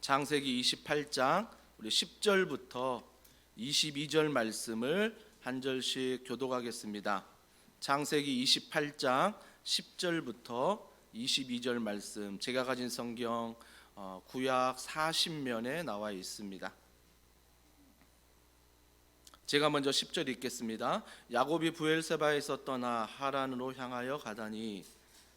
창세기 28장 우리 10절부터 22절 말씀을 한 절씩 교독하겠습니다. 창세기 28장 10절부터 22절 말씀, 제가 가진 성경 구약 40면에 나와 있습니다. 제가 먼저 10절 읽겠습니다. 야곱이 브엘세바에서 떠나 하란으로 향하여 가다니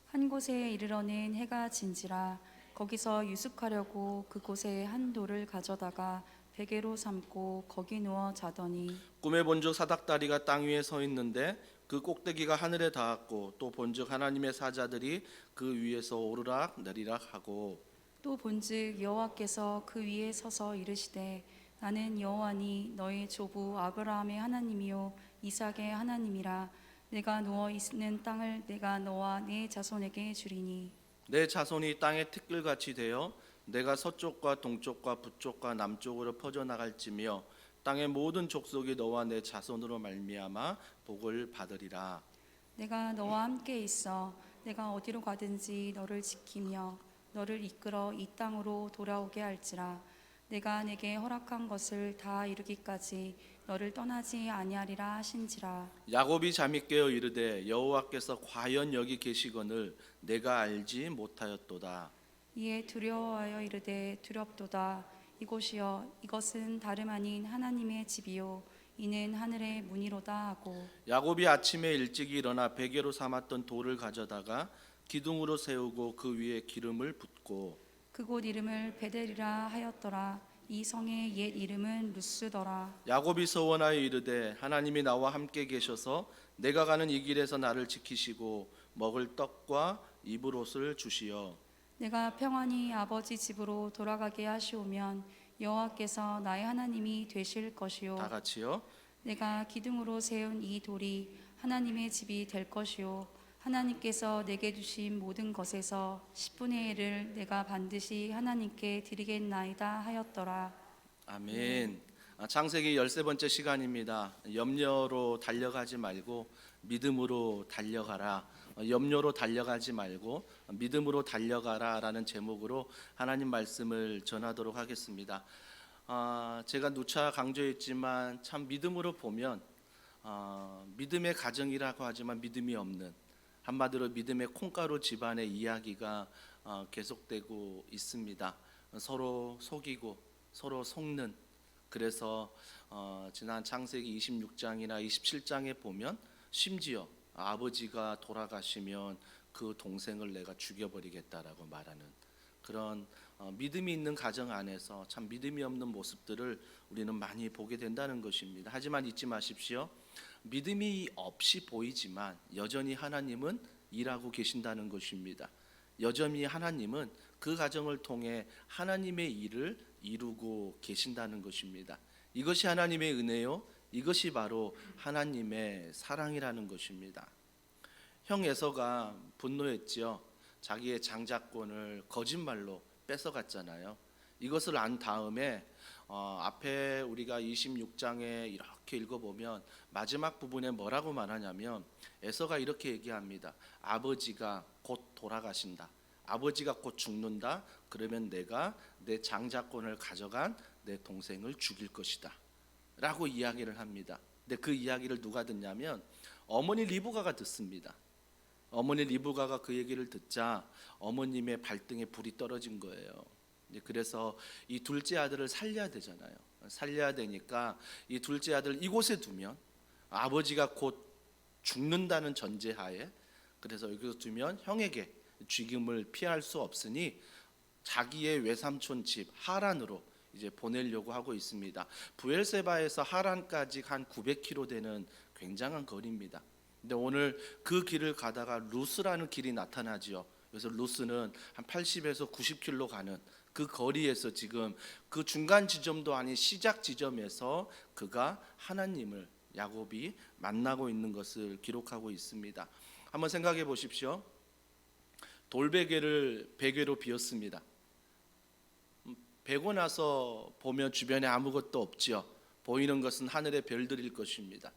한 곳에 이르러는 해가 진지라. 거기서 유숙하려고 그곳에 한 돌을 가져다가 베개로 삼고 거기 누워 자더니 꿈에 본즉 사닥다리가 땅 위에 서 있는데 그 꼭대기가 하늘에 닿았고 또 본즉 하나님의 사자들이 그 위에서 오르락 내리락 하고 또 본즉 여호와께서 그 위에 서서 이르시되 나는 여호와니 너의 조부 아브라함의 하나님이요 이삭의 하나님이라. 내가 누워 있는 땅을 내가 너와 네 자손에게 주리니 내 자손이 땅의 티끌같이 되어 내가 서쪽과 동쪽과 북쪽과 남쪽으로 퍼져나갈지며 땅의 모든 족속이 너와 내 자손으로 말미암아 복을 받으리라. 내가 너와 함께 있어 내가 어디로 가든지 너를 지키며 너를 이끌어 이 땅으로 돌아오게 할지라. 내가 내게 허락한 것을 다 이루기까지 너를 떠나지 아니하리라 하신지라. 야곱이 잠이 깨어 이르되 여호와께서 과연 여기 계시거늘 내가 알지 못하였도다. 이에 두려워하여 이르되 두렵도다. 이곳이여 이것은 다름 아닌 하나님의 집이요 이는 하늘의 문이로다 하고 야곱이 아침에 일찍 일어나 베개로 삼았던 돌을 가져다가 기둥으로 세우고 그 위에 기름을 붓고 그곳 이름을 베델이라 하였더라. 이 성의 옛 이름은 루스더라. 야곱이 서원하여 이르되 하나님이 나와 함께 계셔서 내가 가는 이 길에서 나를 지키시고 먹을 떡과 입을 옷을 주시어 내가 평안히 아버지 집으로 돌아가게 하시오면 여호와께서 나의 하나님이 되실 것이요 다 같이요. 내가 기둥으로 세운 이 돌이 하나님의 집이 될 것이요 하나님께서 내게 주신 모든 것에서 10분의 1을 내가 반드시 하나님께 드리겠나이다 하였더라. 아멘. 창세기 13번째 시간입니다. 염려로 달려가지 말고 믿음으로 달려가라. 염려로 달려가지 말고 믿음으로 달려가라라는 제목으로 하나님 말씀을 전하도록 하겠습니다. 제가 누차 강조했지만 참 믿음으로 보면 믿음의 가정이라고 하지만 믿음이 없는, 한마디로 믿음의 콩가루 집안의 이야기가 계속되고 있습니다. 서로 속이고 서로 속는. 그래서 지난 창세기 26장이나 27장에 보면 심지어 아버지가 돌아가시면 그 동생을 내가 죽여버리겠다라고 말하는 그런 믿음이 있는 가정 안에서 참 믿음이 없는 모습들을 우리는 많이 보게 된다는 것입니다. 하지만 잊지 마십시오. 믿음이 없이 보이지만 여전히 하나님은 일하고 계신다는 것입니다. 여전히 하나님은 그 가정을 통해 하나님의 일을 이루고 계신다는 것입니다. 이것이 하나님의 은혜요, 이것이 바로 하나님의 사랑이라는 것입니다. 형 에서가 분노했지요. 자기의 장자권을 거짓말로 뺏어갔잖아요. 이것을 안 다음에 앞에 우리가 26장에 이렇게 읽어보면 마지막 부분에 뭐라고 말하냐면 에서가 이렇게 얘기합니다. 아버지가 곧 돌아가신다. 아버지가 곧 죽는다. 그러면 내가 내 장자권을 가져간 내 동생을 죽일 것이다 라고 이야기를 합니다. 근데 그 이야기를 누가 듣냐면 어머니 리브가가 듣습니다. 어머니 리브가가 그 얘기를 듣자 어머님의 발등에 불이 떨어진 거예요. 그래서 이 둘째 아들을 살려야 되잖아요. 살려야 되니까 이 둘째 아들을 이곳에 두면 아버지가 곧 죽는다는 전제하에, 그래서 여기서 두면 형에게 죽임을 피할 수 없으니 자기의 외삼촌 집 하란으로 이제 보내려고 하고 있습니다. 브엘세바에서 하란까지 한 900km 되는 굉장한 거리입니다. 근데 오늘 그 길을 가다가 루스라는 길이 나타나지요. 그래서 루스는 한 80에서 90km 가는 그 거리에서 지금 그 중간 지점도 아닌 시작 지점에서 그가 하나님을, 야곱이 만나고 있는 것을 기록하고 있습니다. 한번 생각해 보십시오. 돌베개를 베개로 비웠습니다. 베고 나서 보면 주변에 아무것도 없지요. 보이는 것은 하늘의 별들일 것입니다.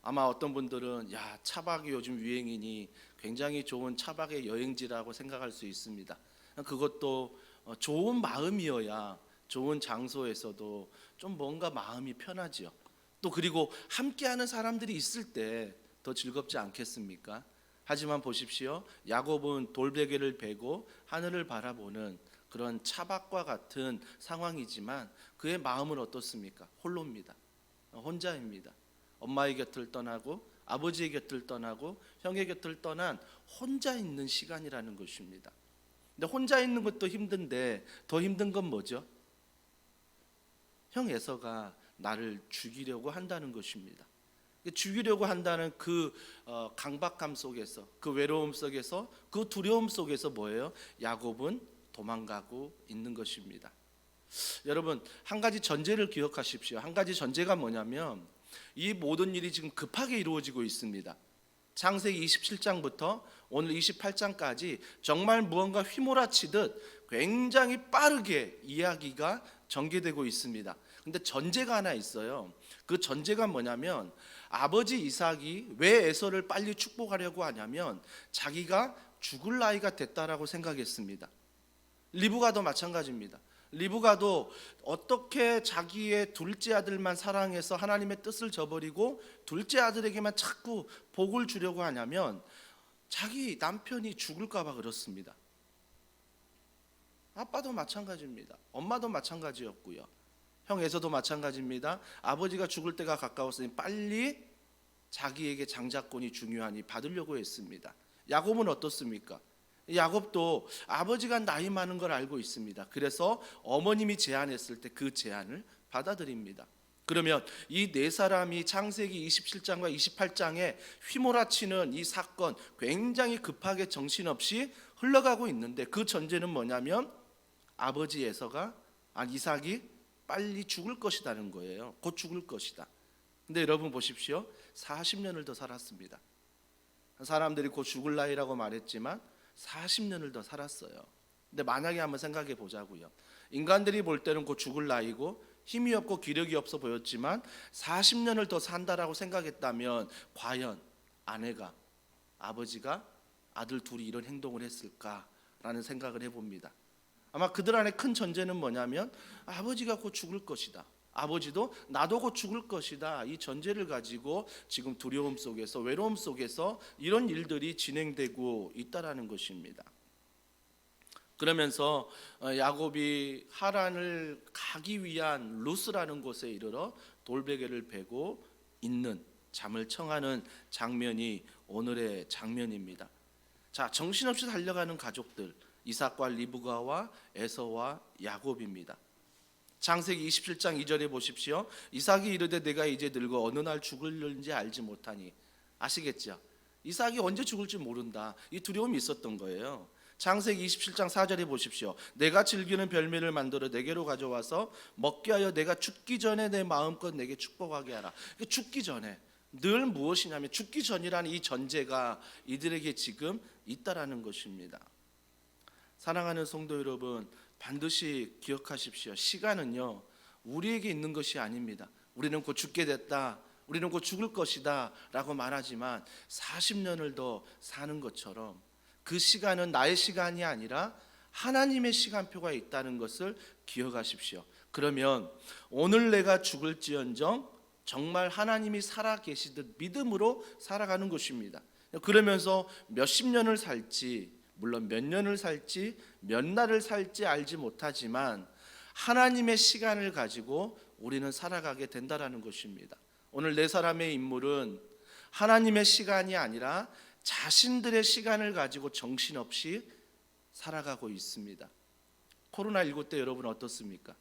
아마 어떤 분들은 야, 차박이 요즘 유행이니 굉장히 좋은 차박의 여행지라고 생각할 수 있습니다. 그것도 좋은 마음이어야 좋은 장소에서도 좀 뭔가 마음이 편하지요. 또 그리고 함께하는 사람들이 있을 때 더 즐겁지 않겠습니까? 하지만 보십시오. 야곱은 돌베개를 베고 하늘을 바라보는 그런 차박과 같은 상황이지만 그의 마음은 어떻습니까? 홀로입니다. 혼자입니다. 엄마의 곁을 떠나고 아버지의 곁을 떠나고 형의 곁을 떠난 혼자 있는 시간이라는 것입니다. 근데 혼자 있는 것도 힘든데 더 힘든 건 뭐죠? 형 에서가 나를 죽이려고 한다는 것입니다. 죽이려고 한다는 그 강박감 속에서, 그 외로움 속에서, 그 두려움 속에서 뭐예요? 야곱은 도망가고 있는 것입니다. 여러분, 한 가지 전제를 기억하십시오. 한 가지 전제가 뭐냐면 이 모든 일이 지금 급하게 이루어지고 있습니다. 창세기 27장부터 오늘 28장까지 정말 무언가 휘몰아치듯 굉장히 빠르게 이야기가 전개되고 있습니다. 근데 전제가 하나 있어요. 그 전제가 뭐냐면 아버지 이삭이 왜 에서를 빨리 축복하려고 하냐면 자기가 죽을 나이가 됐다라고 생각했습니다. 리브가도 마찬가지입니다. 리브가도 어떻게 자기의 둘째 아들만 사랑해서 하나님의 뜻을 저버리고 둘째 아들에게만 자꾸 복을 주려고 하냐면 자기 남편이 죽을까 봐 그렇습니다. 아빠도 마찬가지입니다. 엄마도 마찬가지였고요. 형 에서도 마찬가지입니다. 아버지가 죽을 때가 가까웠으니 빨리 자기에게 장자권이 중요하니 받으려고 했습니다. 야곱은 어떻습니까? 야곱도 아버지가 나이 많은 걸 알고 있습니다. 그래서 어머님이 제안했을 때 그 제안을 받아들입니다. 그러면 이 네 사람이 창세기 27장과 28장에 휘몰아치는 이 사건 굉장히 급하게 정신없이 흘러가고 있는데 그 전제는 뭐냐면 아버지 에서가 이삭이 빨리 죽을 것이라는 거예요. 곧 죽을 것이다. 근데 여러분 보십시오. 40년을 더 살았습니다. 사람들이 곧 죽을 나이라고 말했지만 40년을 더 살았어요. 근데 만약에 한번 생각해 보자고요. 인간들이 볼 때는 곧 죽을 나이고 힘이 없고 기력이 없어 보였지만 40년을 더 산다라고 생각했다면 과연 아내가, 아버지가, 아들 둘이 이런 행동을 했을까라는 생각을 해봅니다. 아마 그들 안에 큰 전제는 뭐냐면 아버지가 곧 죽을 것이다. 아버지도 나도 곧 죽을 것이다. 이 전제를 가지고 지금 두려움 속에서, 외로움 속에서 이런 일들이 진행되고 있다라는 것입니다. 그러면서 야곱이 하란을 가기 위한 루스라는 곳에 이르러 돌베개를 베고 있는, 잠을 청하는 장면이 오늘의 장면입니다. 자, 정신없이 달려가는 가족들, 이삭과 리브가와 에서와 야곱입니다. 창세기 27장 2절에 보십시오. 이삭이 이르되 내가 이제 늙어 어느 날 죽을는지 알지 못하니. 아시겠죠? 이삭이 언제 죽을지 모른다. 이 두려움이 있었던 거예요. 창세기 27장 4절에 보십시오. 내가 즐기는 별미를 만들어 내게로 가져와서 먹게 하여 내가 죽기 전에 내 마음껏 내게 축복하게 하라. 죽기 전에, 늘 무엇이냐면 죽기 전이라는 이 전제가 이들에게 지금 있다라는 것입니다. 사랑하는 성도 여러분, 반드시 기억하십시오. 시간은요 우리에게 있는 것이 아닙니다. 우리는 곧 죽게 됐다, 우리는 곧 죽을 것이다 라고 말하지만 40년을 더 사는 것처럼 그 시간은 나의 시간이 아니라 하나님의 시간표가 있다는 것을 기억하십시오. 그러면 오늘 내가 죽을지언정 정말 하나님이 살아계시듯 믿음으로 살아가는 것입니다. 그러면서 몇십 년을 살지, 물론 몇 년을 살지 몇 날을 살지 알지 못하지만 하나님의 시간을 가지고 우리는 살아가게 된다라는 것입니다. 오늘 네 사람의 인물은 하나님의 시간이 아니라 자신들의 시간을 가지고 정신없이 살아가고 있습니다. 코로나19 때 여러분 어떻습니까?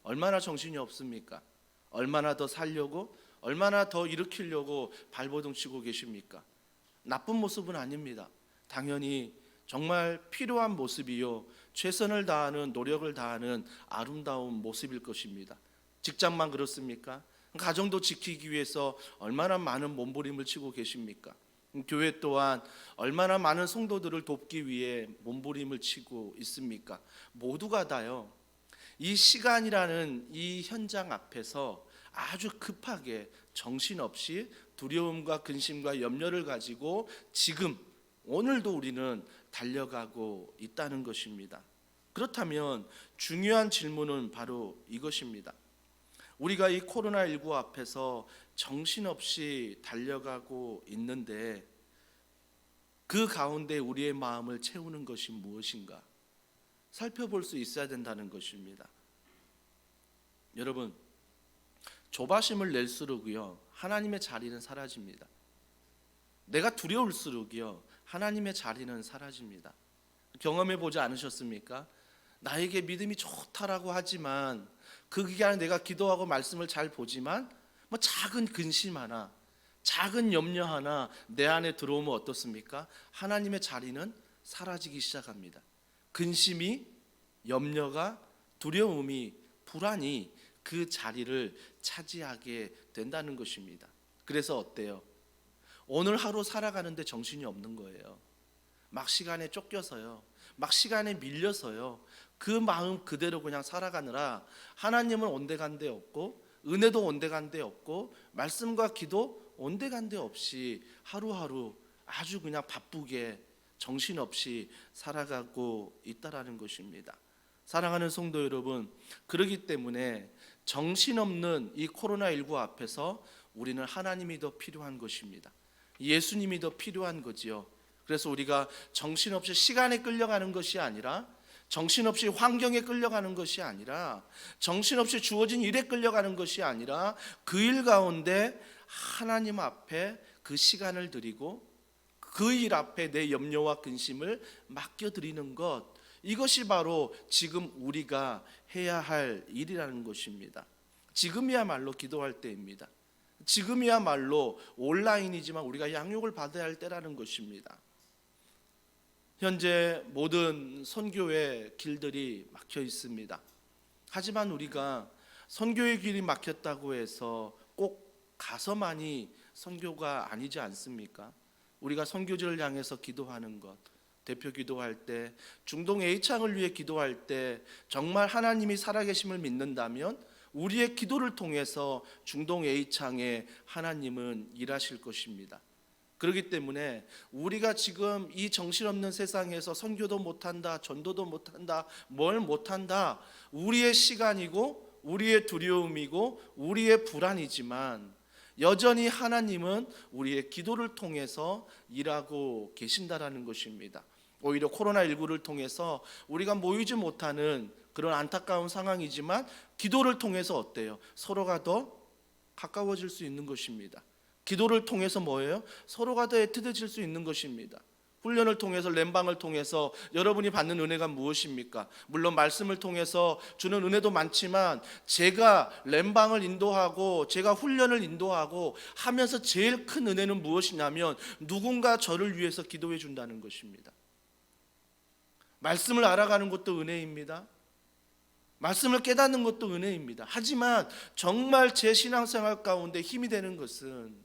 얼마나 정신이 없습니까? 얼마나 더 살려고, 얼마나 더 일으키려고 발버둥 치고 계십니까? 나쁜 모습은 아닙니다. 당연히 정말 필요한 모습이요, 최선을 다하는, 노력을 다하는 아름다운 모습일 것입니다. 직장만 그렇습니까? 가정도 지키기 위해서 얼마나 많은 몸부림을 치고 계십니까? 교회 또한 얼마나 많은 성도들을 돕기 위해 몸부림을 치고 있습니까? 모두가 다요, 이 시간이라는 이 현장 앞에서 아주 급하게 정신없이 두려움과 근심과 염려를 가지고 지금 오늘도 우리는 달려가고 있다는 것입니다. 그렇다면 중요한 질문은 바로 이것입니다. 우리가 이 코로나19 앞에서 정신없이 달려가고 있는데 그 가운데 우리의 마음을 채우는 것이 무엇인가 살펴볼 수 있어야 된다는 것입니다. 여러분, 조바심을 낼수록요 하나님의 자리는 사라집니다. 내가 두려울수록요 하나님의 자리는 사라집니다. 경험해 보지 않으셨습니까? 나에게 믿음이 좋다라고 하지만 그 기간에 내가 기도하고 말씀을 잘 보지만 뭐 작은 근심 하나, 작은 염려 하나 내 안에 들어오면 어떻습니까? 하나님의 자리는 사라지기 시작합니다. 근심이, 염려가, 두려움이, 불안이 그 자리를 차지하게 된다는 것입니다. 그래서 어때요? 오늘 하루 살아가는데 정신이 없는 거예요. 막 시간에 쫓겨서요, 막 시간에 밀려서요, 그 마음 그대로 그냥 살아가느라 하나님은 온데간데 없고 은혜도 온데간데 없고 말씀과 기도 온데간데 없이 하루하루 아주 그냥 바쁘게 정신없이 살아가고 있다라는 것입니다. 사랑하는 성도 여러분, 그렇기 때문에 정신없는 이 코로나19 앞에서 우리는 하나님이 더 필요한 것입니다. 예수님이 더 필요한 거지요. 그래서 우리가 정신없이 시간에 끌려가는 것이 아니라, 정신없이 환경에 끌려가는 것이 아니라, 정신없이 주어진 일에 끌려가는 것이 아니라 그 일 가운데 하나님 앞에 그 시간을 드리고 그 일 앞에 내 염려와 근심을 맡겨드리는 것, 이것이 바로 지금 우리가 해야 할 일이라는 것입니다. 지금이야말로 기도할 때입니다. 지금이야말로 온라인이지만 우리가 양육을 받아야 할 때라는 것입니다. 현재 모든 선교의 길들이 막혀 있습니다. 하지만 우리가 선교의 길이 막혔다고 해서 꼭 가서만이 선교가 아니지 않습니까? 우리가 선교지를 향해서 기도하는 것, 대표 기도할 때, 중동 A창을 위해 기도할 때 정말 하나님이 살아계심을 믿는다면 우리의 기도를 통해서 중동 A창에 하나님은 일하실 것입니다. 그렇기 때문에 우리가 지금 이 정신없는 세상에서 선교도 못한다, 전도도 못한다, 뭘 못한다, 우리의 시간이고 우리의 두려움이고 우리의 불안이지만 여전히 하나님은 우리의 기도를 통해서 일하고 계신다라는 것입니다. 오히려 코로나19를 통해서 우리가 모이지 못하는 그런 안타까운 상황이지만 기도를 통해서 어때요? 서로가 더 가까워질 수 있는 것입니다. 기도를 통해서 뭐예요? 서로가 더 애틋해질 수 있는 것입니다. 훈련을 통해서, 렘방을 통해서 여러분이 받는 은혜가 무엇입니까? 물론 말씀을 통해서 주는 은혜도 많지만 제가 렘방을 인도하고 제가 훈련을 인도하고 하면서 제일 큰 은혜는 무엇이냐면 누군가 저를 위해서 기도해 준다는 것입니다. 말씀을 알아가는 것도 은혜입니다. 말씀을 깨닫는 것도 은혜입니다. 하지만 정말 제 신앙생활 가운데 힘이 되는 것은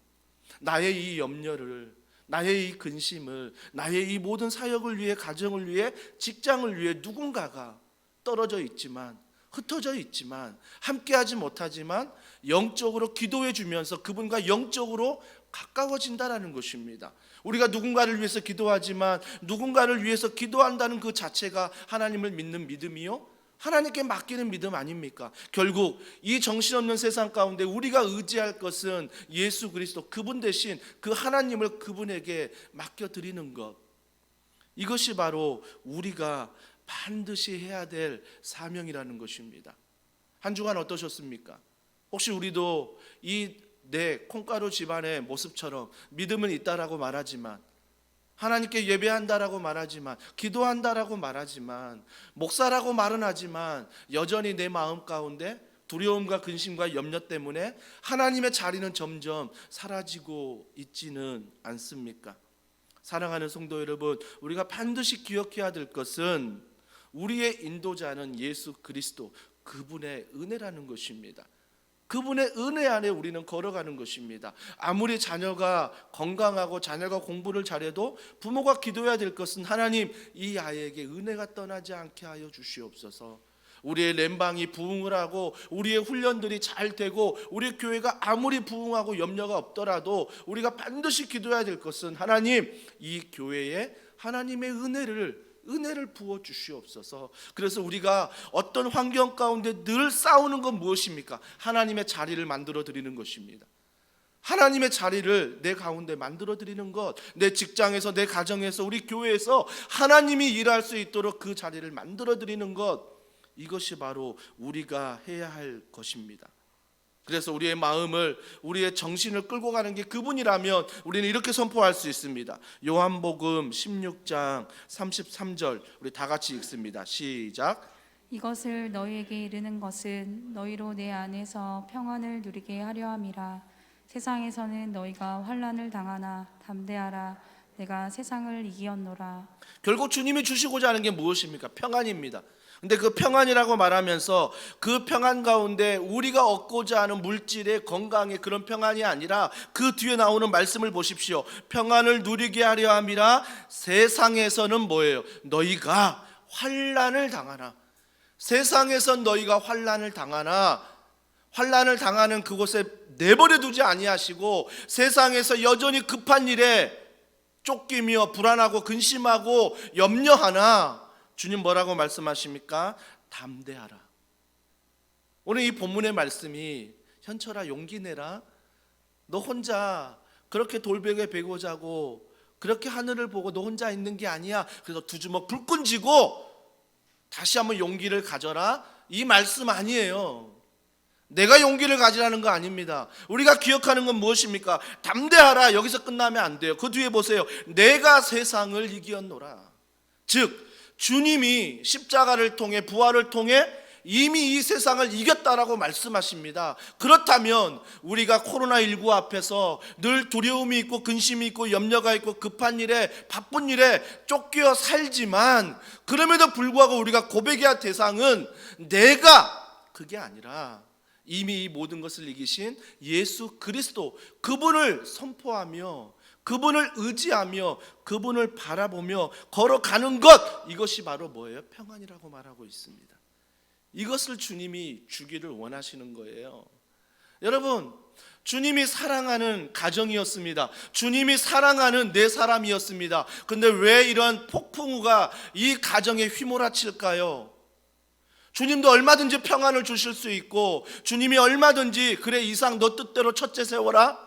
나의 이 염려를, 나의 이 근심을, 나의 이 모든 사역을 위해, 가정을 위해, 직장을 위해 누군가가 떨어져 있지만, 흩어져 있지만, 함께하지 못하지만 영적으로 기도해 주면서 그분과 영적으로 가까워진다라는 것입니다. 우리가 누군가를 위해서 기도하지만 누군가를 위해서 기도한다는 그 자체가 하나님을 믿는 믿음이요, 하나님께 맡기는 믿음 아닙니까? 결국 이 정신없는 세상 가운데 우리가 의지할 것은 예수 그리스도, 그분 대신 그 하나님을 그분에게 맡겨드리는 것, 이것이 바로 우리가 반드시 해야 될 사명이라는 것입니다. 한 주간 어떠셨습니까? 혹시 우리도 이 내 콩가루 집안의 모습처럼 믿음은 있다라고 말하지만, 하나님께 예배한다라고 말하지만, 기도한다라고 말하지만, 목사라고 말은 하지만 여전히 내 마음 가운데 두려움과 근심과 염려 때문에 하나님의 자리는 점점 사라지고 있지는 않습니까? 사랑하는 성도 여러분, 우리가 반드시 기억해야 될 것은 우리의 인도자는 예수 그리스도, 그분의 은혜라는 것입니다. 그분의 은혜 안에 우리는 걸어가는 것입니다. 아무리 자녀가 건강하고 자녀가 공부를 잘해도 부모가 기도해야 될 것은 하나님, 이 아이에게 은혜가 떠나지 않게 하여 주시옵소서. 우리의 렘방이 부흥을 하고 우리의 훈련들이 잘 되고 우리 교회가 아무리 부흥하고 염려가 없더라도 우리가 반드시 기도해야 될 것은 하나님, 이 교회에 하나님의 은혜를 은혜를 부어 주시옵소서. 그래서 우리가 어떤 환경 가운데 늘 싸우는 건 무엇입니까? 하나님의 자리를 만들어 드리는 것입니다. 하나님의 자리를 내 가운데 만들어 드리는 것, 내 직장에서, 내 가정에서, 우리 교회에서 하나님이 일할 수 있도록 그 자리를 만들어 드리는 것, 이것이 바로 우리가 해야 할 것입니다. 그래서 우리의 마음을, 우리의 정신을 끌고 가는 게 그분이라면 우리는 이렇게 선포할 수 있습니다. 요한복음 16장 33절 우리 다 같이 읽습니다. 시작. 이것을 너희에게 이르는 것은 너희로 내 안에서 평안을 누리게 하려 함이라. 세상에서는 너희가 환난을 당하나 담대하라. 내가 세상을 이기었노라. 결국 주님이 주시고자 하는 게 무엇입니까? 평안입니다. 근데 그 평안이라고 말하면서 그 평안 가운데 우리가 얻고자 하는 물질의 건강의 그런 평안이 아니라 그 뒤에 나오는 말씀을 보십시오. 평안을 누리게 하려 함이라. 세상에서는 뭐예요? 너희가 환난을 당하나. 세상에선 너희가 환난을 당하나, 환난을 당하는 그곳에 내버려 두지 아니하시고 세상에서 여전히 급한 일에 쫓기며 불안하고 근심하고 염려하나 주님 뭐라고 말씀하십니까? 담대하라. 오늘 이 본문의 말씀이 현철아 용기 내라. 너 혼자 그렇게 돌벽에 베고 자고 그렇게 하늘을 보고 너 혼자 있는 게 아니야. 그래서 두 주먹 불끈 쥐고 다시 한번 용기를 가져라. 이 말씀 아니에요. 내가 용기를 가지라는 거 아닙니다. 우리가 기억하는 건 무엇입니까? 담대하라. 여기서 끝나면 안 돼요. 그 뒤에 보세요. 내가 세상을 이기었노라. 즉 주님이 십자가를 통해 부활을 통해 이미 이 세상을 이겼다라고 말씀하십니다. 그렇다면 우리가 코로나19 앞에서 늘 두려움이 있고 근심이 있고 염려가 있고 급한 일에 바쁜 일에 쫓겨 살지만 그럼에도 불구하고 우리가 고백해야 할 대상은 내가 그게 아니라 이미 이 모든 것을 이기신 예수 그리스도, 그분을 선포하며 그분을 의지하며 그분을 바라보며 걸어가는 것, 이것이 바로 뭐예요? 평안이라고 말하고 있습니다. 이것을 주님이 주기를 원하시는 거예요. 여러분, 주님이 사랑하는 가정이었습니다. 주님이 사랑하는 내 사람이었습니다. 근데 왜 이런 폭풍우가 이 가정에 휘몰아칠까요? 주님도 얼마든지 평안을 주실 수 있고 주님이 얼마든지 그래 이삭 너 뜻대로 첫째 세워라,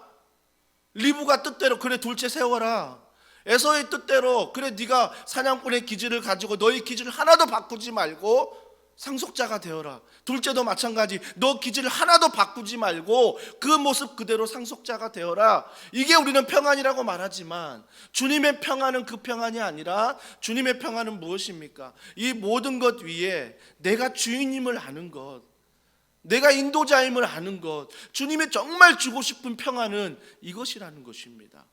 리브가 뜻대로 그래 둘째 세워라, 에서의 뜻대로 그래 네가 사냥꾼의 기질을 가지고 너희 기질을 하나도 바꾸지 말고 상속자가 되어라. 둘째도 마찬가지. 너 기질을 하나도 바꾸지 말고 그 모습 그대로 상속자가 되어라. 이게 우리는 평안이라고 말하지만 주님의 평안은 그 평안이 아니라 주님의 평안은 무엇입니까? 이 모든 것 위에 내가 주인임을 아는 것, 내가 인도자임을 아는 것, 주님이 정말 주고 싶은 평안은 이것이라는 것입니다.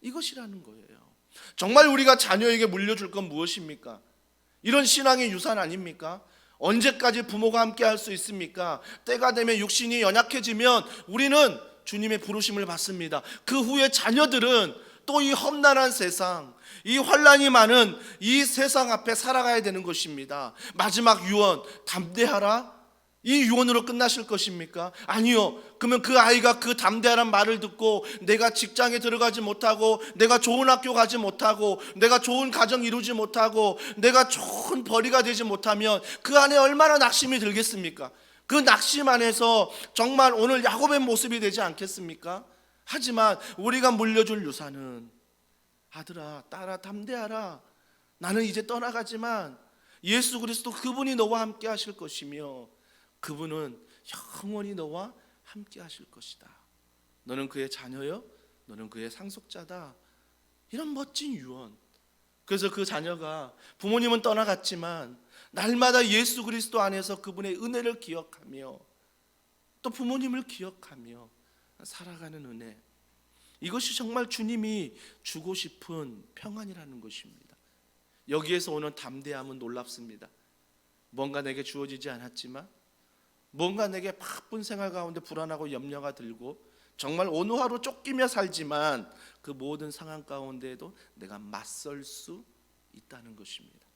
이것이라는 거예요. 정말 우리가 자녀에게 물려줄 건 무엇입니까? 이런 신앙의 유산 아닙니까? 언제까지 부모가 함께 할 수 있습니까? 때가 되면 육신이 연약해지면 우리는 주님의 부르심을 받습니다. 그 후에 자녀들은 또 이 험난한 세상, 이 환난이 많은 이 세상 앞에 살아가야 되는 것입니다. 마지막 유언, 담대하라. 이 유언으로 끝나실 것입니까? 아니요. 그러면 그 아이가 그 담대하란 말을 듣고 내가 직장에 들어가지 못하고 내가 좋은 학교 가지 못하고 내가 좋은 가정 이루지 못하고 내가 좋은 벌이가 되지 못하면 그 안에 얼마나 낙심이 들겠습니까? 그 낙심 안에서 정말 오늘 야곱의 모습이 되지 않겠습니까? 하지만 우리가 물려줄 유산은 아들아 딸아 담대하라. 나는 이제 떠나가지만 예수 그리스도 그분이 너와 함께 하실 것이며 그분은 영원히 너와 함께 하실 것이다. 너는 그의 자녀요, 너는 그의 상속자다. 이런 멋진 유언. 그래서 그 자녀가 부모님은 떠나갔지만 날마다 예수 그리스도 안에서 그분의 은혜를 기억하며 또 부모님을 기억하며 살아가는 은혜, 이것이 정말 주님이 주고 싶은 평안이라는 것입니다. 여기에서 오는 담대함은 놀랍습니다. 뭔가 내게 주어지지 않았지만 뭔가 내게 바쁜 생활 가운데 불안하고 염려가 들고 정말 오늘 하루 쫓기며 살지만 그 모든 상황 가운데에도 내가 맞설 수 있다는 것입니다.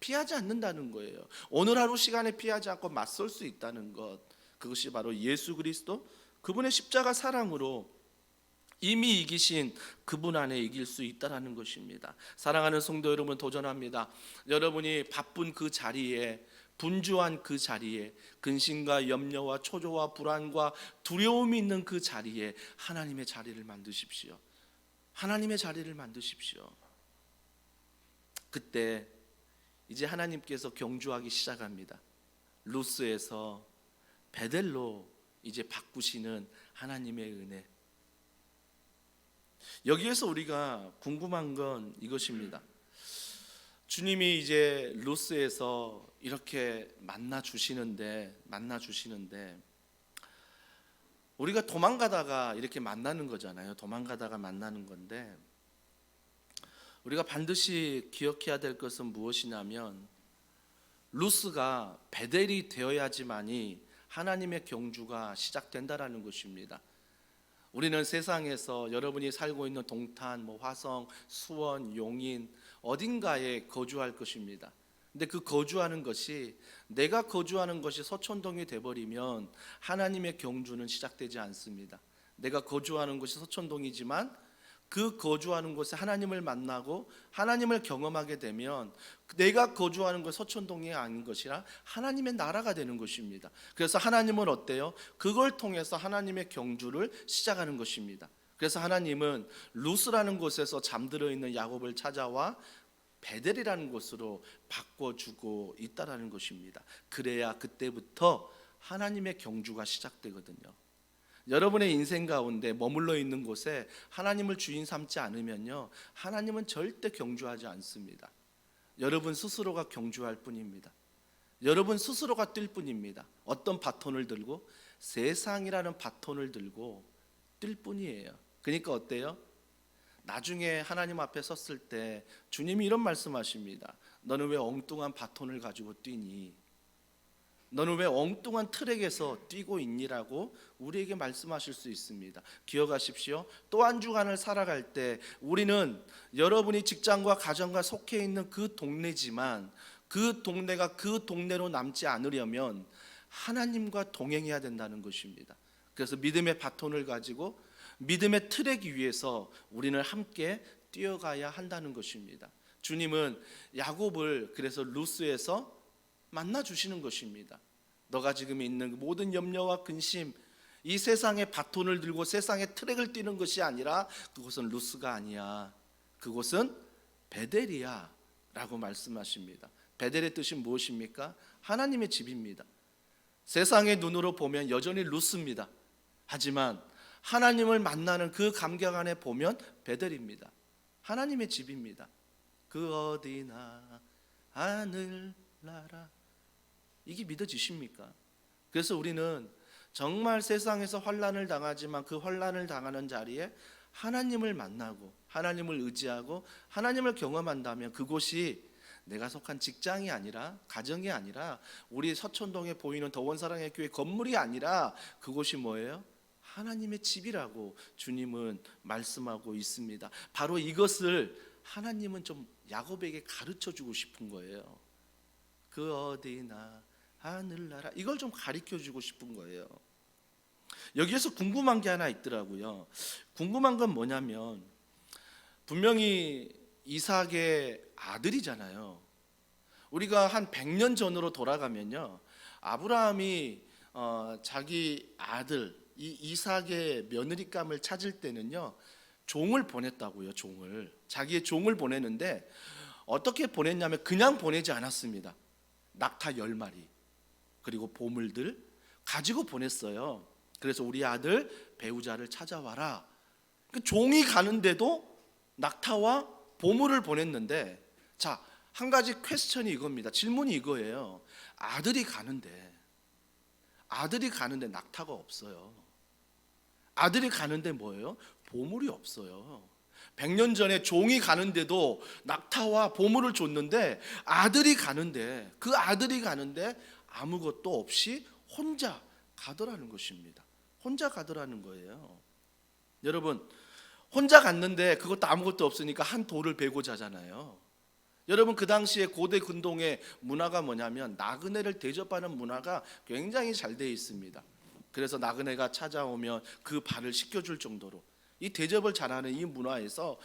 피하지 않는다는 거예요. 오늘 하루 시간에 피하지 않고 맞설 수 있다는 것, 그것이 바로 예수 그리스도 그분의 십자가 사랑으로 이미 이기신 그분 안에 이길 수 있다라는 것입니다. 사랑하는 성도 여러분, 도전합니다. 여러분이 바쁜 그 자리에, 분주한 그 자리에, 근심과 염려와 초조와 불안과 두려움이 있는 그 자리에 하나님의 자리를 만드십시오. 하나님의 자리를 만드십시오. 그때 이제 하나님께서 경주하기 시작합니다. 루스에서 베델로 이제 바꾸시는 하나님의 은혜. 여기에서 우리가 궁금한 건 이것입니다. 주님이 이제 루스에서 이렇게 만나 주시는데 우리가 도망가다가 이렇게 만나는 거잖아요. 도망가다가 만나는 건데, 우리가 반드시 기억해야 될 것은 무엇이냐면 루스가 베델이 되어야지만이 하나님의 경주가 시작된다라는 것입니다. 우리는 세상에서 여러분이 살고 있는 동탄, 화성, 수원, 용인 어딘가에 거주할 것입니다. 근데 그 거주하는 것이, 내가 거주하는 것이 서촌동이 돼버리면 하나님의 경주는 시작되지 않습니다. 내가 거주하는 곳이 서촌동이지만 그 거주하는 곳에 하나님을 만나고 하나님을 경험하게 되면 내가 거주하는 곳 서촌동이 아닌 것이라 하나님의 나라가 되는 것입니다. 그래서 하나님은 어때요? 그걸 통해서 하나님의 경주를 시작하는 것입니다. 그래서 하나님은 루스라는 곳에서 잠들어 있는 야곱을 찾아와 베델이라는 곳으로 바꿔주고 있다라는 것입니다. 그래야 그때부터 하나님의 경주가 시작되거든요. 여러분의 인생 가운데 머물러 있는 곳에 하나님을 주인 삼지 않으면요, 하나님은 절대 경주하지 않습니다. 여러분 스스로가 경주할 뿐입니다. 여러분 스스로가 뛸 뿐입니다. 어떤 바톤을 들고? 세상이라는 바톤을 들고 뛸 뿐이에요. 그러니까 어때요? 나중에 하나님 앞에 섰을 때 주님이 이런 말씀하십니다. 너는 왜 엉뚱한 바톤을 가지고 뛰니? 너는 왜 엉뚱한 트랙에서 뛰고 있니라고 우리에게 말씀하실 수 있습니다. 기억하십시오. 또 한 주간을 살아갈 때 우리는 여러분이 직장과 가정과 속해 있는 그 동네지만 그 동네가 그 동네로 남지 않으려면 하나님과 동행해야 된다는 것입니다. 그래서 믿음의 바톤을 가지고 믿음의 트랙 위에서 우리는 함께 뛰어가야 한다는 것입니다. 주님은 야곱을 그래서 루스에서 만나주시는 것입니다. 너가 지금 있는 모든 염려와 근심, 이 세상의 바톤을 들고 세상의 트랙을 뛰는 것이 아니라 그곳은 루스가 아니야, 그곳은 베델이야 라고 말씀하십니다. 베델의 뜻이 무엇입니까? 하나님의 집입니다. 세상의 눈으로 보면 여전히 루스입니다. 하지만 하나님을 만나는 그 감격 안에 보면 베델입니다. 하나님의 집입니다. 그 어디나 하늘나라. 이게 믿어지십니까? 그래서 우리는 정말 세상에서 환난을 당하지만 그 환난을 당하는 자리에 하나님을 만나고 하나님을 의지하고 하나님을 경험한다면 그곳이 내가 속한 직장이 아니라, 가정이 아니라, 우리 서촌동에 보이는 더원사랑의 교회 건물이 아니라 그곳이 뭐예요? 하나님의 집이라고 주님은 말씀하고 있습니다. 바로 이것을 하나님은 좀 야곱에게 가르쳐주고 싶은 거예요. 그 어디나 하늘나라, 이걸 좀 가르쳐주고 싶은 거예요. 여기에서 궁금한 게 하나 있더라고요. 궁금한 건 뭐냐면, 분명히 이삭의 아들이잖아요. 우리가 한 100년 전으로 돌아가면요, 아브라함이 자기 아들 이 이삭의 며느리감을 찾을 때는요, 종을 보냈다고요. 자기의 종을 보내는데 어떻게 보냈냐면 그냥 보내지 않았습니다. 낙타 10마리 그리고 보물들 가지고 보냈어요. 그래서 우리 아들 배우자를 찾아와라. 종이 가는데도 낙타와 보물을 보냈는데, 자, 한 가지 퀘스천이 이겁니다. 질문이 이거예요. 아들이 가는데 낙타가 없어요. 아들이 가는데 뭐예요? 보물이 없어요. 100년 전에 종이 가는데도 낙타와 보물을 줬는데 아들이 가는데 아무것도 없이 혼자 가더라는 것입니다. 혼자 가더라는 거예요. 여러분, 혼자 갔는데 그것도 아무것도 없으니까 한 돌을 베고 자잖아요. 여러분, 그 당시에 고대 근동의 문화가 뭐냐면 나그네를 대접하는 문화가 굉장히 잘 되어 있습니다. 그래서 나그네가 찾아오면 그 발을 씻겨줄 정도로, 이 대접을 잘하는 이 문화에서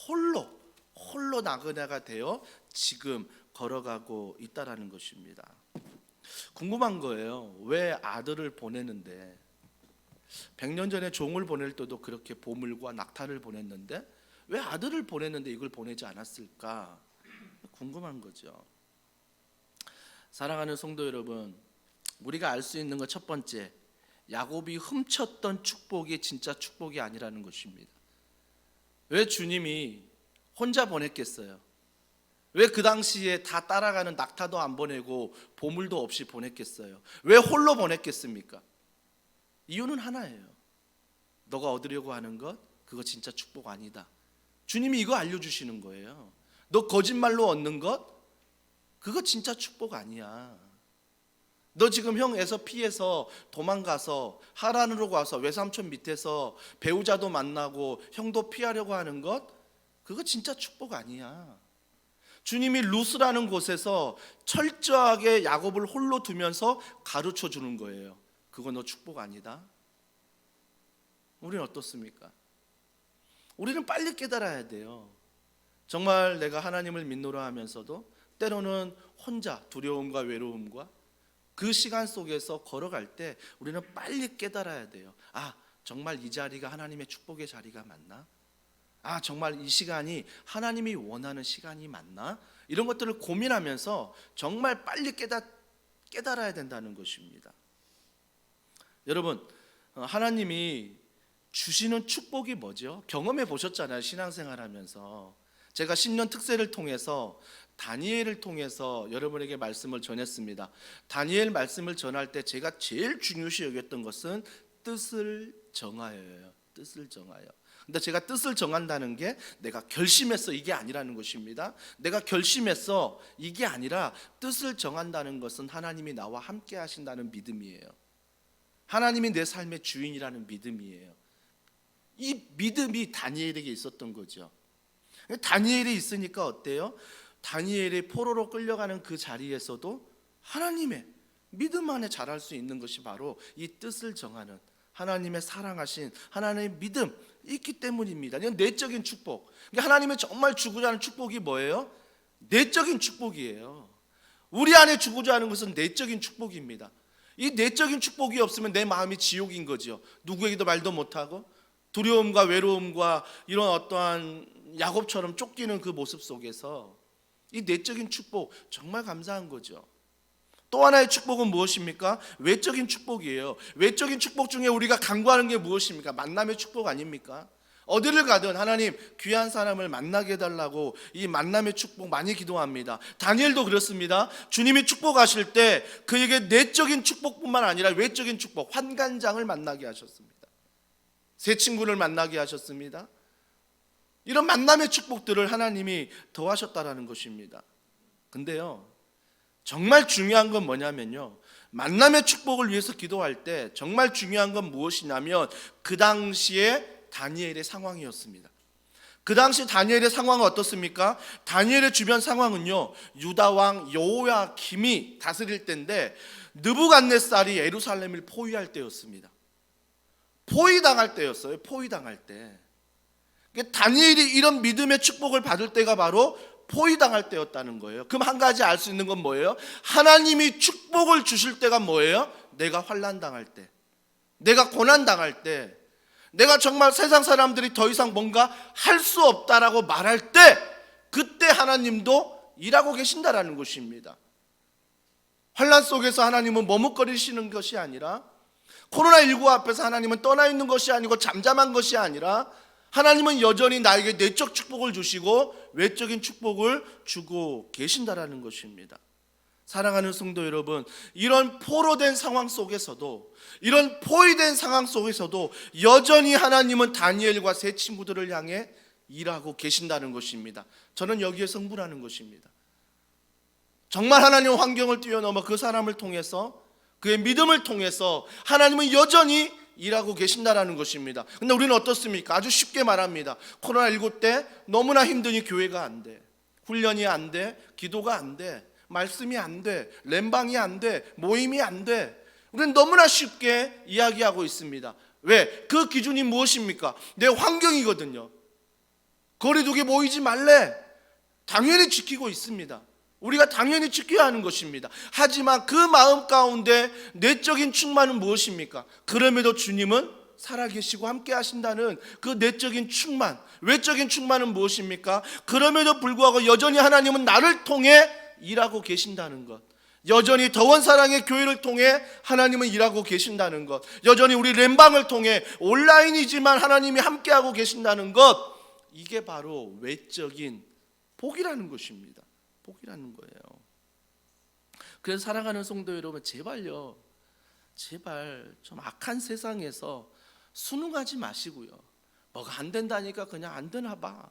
홀로 나그네가 되어 지금 걸어가고 있다라는 것입니다. 궁금한 거예요. 왜 아들을 보내는데 100년 전에 종을 보낼 때도 그렇게 보물과 낙타를 보냈는데 왜 아들을 보냈는데 이걸 보내지 않았을까? 궁금한 거죠. 사랑하는 성도 여러분, 우리가 알 수 있는 것 첫 번째, 야곱이 훔쳤던 축복이 진짜 축복이 아니라는 것입니다. 왜 주님이 혼자 보냈겠어요? 왜 그 당시에 다 따라가는 낙타도 안 보내고 보물도 없이 보냈겠어요? 왜 홀로 보냈겠습니까? 이유는 하나예요. 너가 얻으려고 하는 것, 그거 진짜 축복 아니다. 주님이 이거 알려주시는 거예요. 너 거짓말로 얻는 것, 그거 진짜 축복 아니야. 너 지금 형에서 피해서 도망가서 하란으로 가서 외삼촌 밑에서 배우자도 만나고 형도 피하려고 하는 것, 그거 진짜 축복 아니야. 주님이 루스라는 곳에서 철저하게 야곱을 홀로 두면서 가르쳐 주는 거예요. 그거 너 축복 아니다. 우리는 어떻습니까? 우리는 빨리 깨달아야 돼요. 정말 내가 하나님을 믿노라 하면서도 때로는 혼자 두려움과 외로움과 그 시간 속에서 걸어갈 때 우리는 빨리 깨달아야 돼요. 아, 정말 이 자리가 하나님의 축복의 자리가 맞나? 아, 정말 이 시간이 하나님이 원하는 시간이 맞나? 이런 것들을 고민하면서 정말 빨리 깨달아야 된다는 것입니다. 여러분, 하나님이 주시는 축복이 뭐죠? 경험해 보셨잖아요. 신앙생활 하면서. 제가 신년 특세를 통해서 다니엘을 통해서 여러분에게 말씀을 전했습니다. 다니엘 말씀을 전할 때 제가 제일 중요시 여겼던 것은 뜻을 정하여예요. 뜻을 정하여. 근데 제가 뜻을 정한다는 게 내가 결심했어 이게 아니라는 것입니다. 내가 결심했어 이게 아니라 뜻을 정한다는 것은 하나님이 나와 함께 하신다는 믿음이에요. 하나님이 내 삶의 주인이라는 믿음이에요. 이 믿음이 다니엘에게 있었던 거죠. 다니엘이 있으니까 어때요? 다니엘이 포로로 끌려가는 그 자리에서도 하나님의 믿음 안에 자랄 수 있는 것이 바로 이 뜻을 정하는 하나님의 사랑하신 하나님의 믿음 있기 때문입니다. 이건 내적인 축복. 하나님의 정말 주고자 하는 축복이 뭐예요? 내적인 축복이에요. 우리 안에 주고자 하는 것은 내적인 축복입니다. 이 내적인 축복이 없으면 내 마음이 지옥인 거죠. 누구에게도 말도 못하고 두려움과 외로움과 이런 어떠한 야곱처럼 쫓기는 그 모습 속에서 이 내적인 축복 정말 감사한 거죠. 또 하나의 축복은 무엇입니까? 외적인 축복이에요. 외적인 축복 중에 우리가 간구하는 게 무엇입니까? 만남의 축복 아닙니까? 어디를 가든 하나님 귀한 사람을 만나게 해달라고 이 만남의 축복 많이 기도합니다. 다니엘도 그렇습니다. 주님이 축복하실 때 그에게 내적인 축복뿐만 아니라 외적인 축복, 환관장을 만나게 하셨습니다. 새 친구를 만나게 하셨습니다. 이런 만남의 축복들을 하나님이 더하셨다라는 것입니다. 근데요, 정말 중요한 건 뭐냐면요, 만남의 축복을 위해서 기도할 때 정말 중요한 건 무엇이냐면 그 당시에 다니엘의 상황이었습니다. 그 당시 다니엘의 상황은 어떻습니까? 다니엘의 주변 상황은요, 유다 왕 여호야김이 다스릴 때인데 느부갓네살이 예루살렘을 포위할 때였습니다. 포위당할 때였어요. 포위당할 때. 다니엘이 이런 믿음의 축복을 받을 때가 바로 포위당할 때였다는 거예요. 그럼 한 가지 알 수 있는 건 뭐예요? 하나님이 축복을 주실 때가 뭐예요? 내가 환난 당할 때, 내가 고난 당할 때, 내가 정말 세상 사람들이 더 이상 뭔가 할 수 없다라고 말할 때, 그때 하나님도 일하고 계신다라는 것입니다. 환난 속에서 하나님은 머뭇거리시는 것이 아니라, 코로나19 앞에서 하나님은 떠나 있는 것이 아니고 잠잠한 것이 아니라 하나님은 여전히 나에게 내적 축복을 주시고 외적인 축복을 주고 계신다라는 것입니다. 사랑하는 성도 여러분, 이런 포로된 상황 속에서도, 이런 포위된 상황 속에서도 여전히 하나님은 다니엘과 세 친구들을 향해 일하고 계신다는 것입니다. 저는 여기에 성불하는 것입니다. 정말 하나님의 환경을 뛰어넘어 그 사람을 통해서, 그의 믿음을 통해서 하나님은 여전히 일하고 계신다라는 것입니다. 근데 우리는 어떻습니까? 아주 쉽게 말합니다. 코로나19 때 너무나 힘드니 교회가 안 돼, 훈련이 안 돼, 기도가 안 돼, 말씀이 안 돼, 렘방이 안 돼, 모임이 안 돼. 우리는 너무나 쉽게 이야기하고 있습니다. 왜? 그 기준이 무엇입니까? 내 환경이거든요. 거리두기 모이지 말래. 당연히 지키고 있습니다. 우리가 당연히 지켜야 하는 것입니다. 하지만 그 마음 가운데 내적인 충만은 무엇입니까? 그럼에도 주님은 살아계시고 함께 하신다는 그 내적인 충만, 외적인 충만은 무엇입니까? 그럼에도 불구하고 여전히 하나님은 나를 통해 일하고 계신다는 것, 여전히 더원 사랑의 교회를 통해 하나님은 일하고 계신다는 것, 여전히 우리 렘방을 통해 온라인이지만 하나님이 함께하고 계신다는 것, 이게 바로 외적인 복이라는 것입니다. 복이라는 거예요. 그래서 사랑하는 성도 여러분, 제발요, 제발 좀 악한 세상에서 순응하지 마시고요. 뭐가 안 된다니까 그냥 안 되나 봐.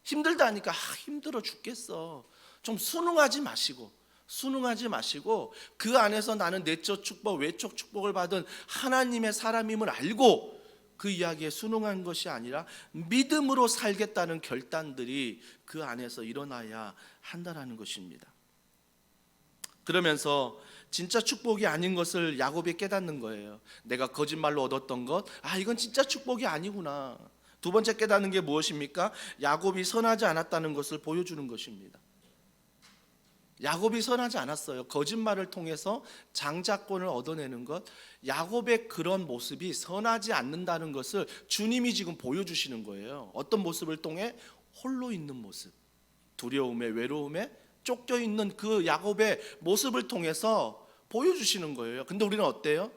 힘들다니까 힘들어 죽겠어. 좀 순응하지 마시고 그 안에서 나는 내적 축복, 외적 축복을 받은 하나님의 사람임을 알고 그 이야기에 순응한 것이 아니라 믿음으로 살겠다는 결단들이 그 안에서 일어나야 한다는 것입니다. 그러면서 진짜 축복이 아닌 것을 야곱이 깨닫는 거예요. 내가 거짓말로 얻었던 것, 이건 진짜 축복이 아니구나. 두 번째 깨닫는 게 무엇입니까? 야곱이 선하지 않았다는 것을 보여주는 것입니다. 야곱이 선하지 않았어요. 거짓말을 통해서 장자권을 얻어내는 것, 야곱의 그런 모습이 선하지 않는다는 것을 주님이 지금 보여주시는 거예요. 어떤 모습을 통해? 홀로 있는 모습, 두려움에, 외로움에 쫓겨 있는 그 야곱의 모습을 통해서 보여주시는 거예요. 근데 우리는 어때요?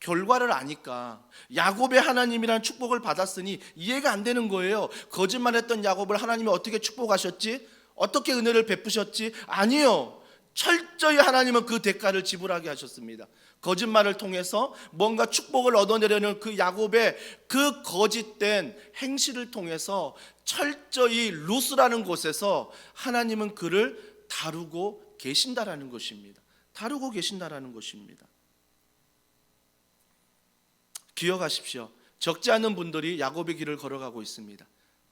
결과를 아니까 야곱의 하나님이라는 축복을 받았으니 이해가 안 되는 거예요. 거짓말했던 야곱을 하나님이 어떻게 축복하셨지? 어떻게 은혜를 베푸셨지? 아니요, 철저히 하나님은 그 대가를 지불하게 하셨습니다. 거짓말을 통해서 뭔가 축복을 얻어내려는 그 야곱의 그 거짓된 행실을 통해서 철저히 루스라는 곳에서 하나님은 그를 다루고 계신다라는 것입니다. 다루고 계신다라는 것입니다. 기억하십시오. 적지 않은 분들이 야곱의 길을 걸어가고 있습니다.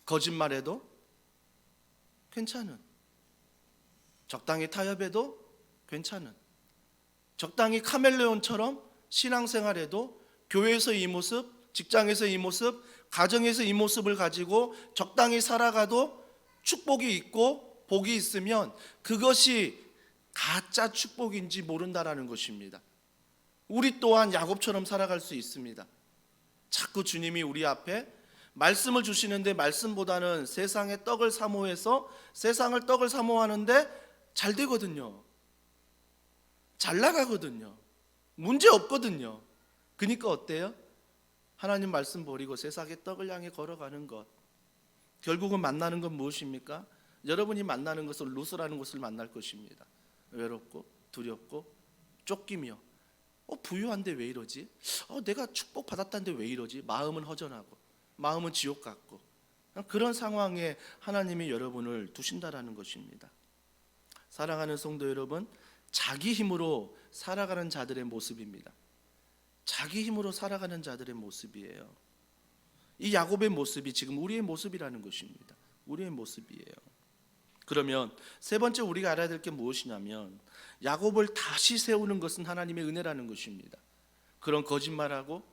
거짓말해도 괜찮은, 적당히 타협해도 괜찮은, 적당히 카멜레온처럼 신앙생활해도 교회에서 이 모습, 직장에서 이 모습, 가정에서 이 모습을 가지고 적당히 살아가도 축복이 있고 복이 있으면 그것이 가짜 축복인지 모른다라는 것입니다. 우리 또한 야곱처럼 살아갈 수 있습니다. 자꾸 주님이 우리 앞에 말씀을 주시는데 말씀보다는 세상의 떡을 사모해서 세상을 떡을 사모하는데 잘 되거든요. 잘 나가거든요. 문제 없거든요. 그러니까 어때요? 하나님 말씀 버리고 세상의 떡을 향해 걸어가는 것, 결국은 만나는 건 무엇입니까? 여러분이 만나는 것은 루스라는 곳을 만날 것입니다. 외롭고 두렵고 쫓기며 부유한데 왜 이러지? 내가 축복받았다는데 왜 이러지? 마음은 허전하고 마음은 지옥 같고 그런 상황에 하나님이 여러분을 두신다라는 것입니다. 사랑하는 성도 여러분, 자기 힘으로 살아가는 자들의 모습입니다. 자기 힘으로 살아가는 자들의 모습이에요. 이 야곱의 모습이 지금 우리의 모습이라는 것입니다. 우리의 모습이에요. 그러면 세 번째 우리가 알아야 될 게 무엇이냐면 야곱을 다시 세우는 것은 하나님의 은혜라는 것입니다. 그런 거짓말하고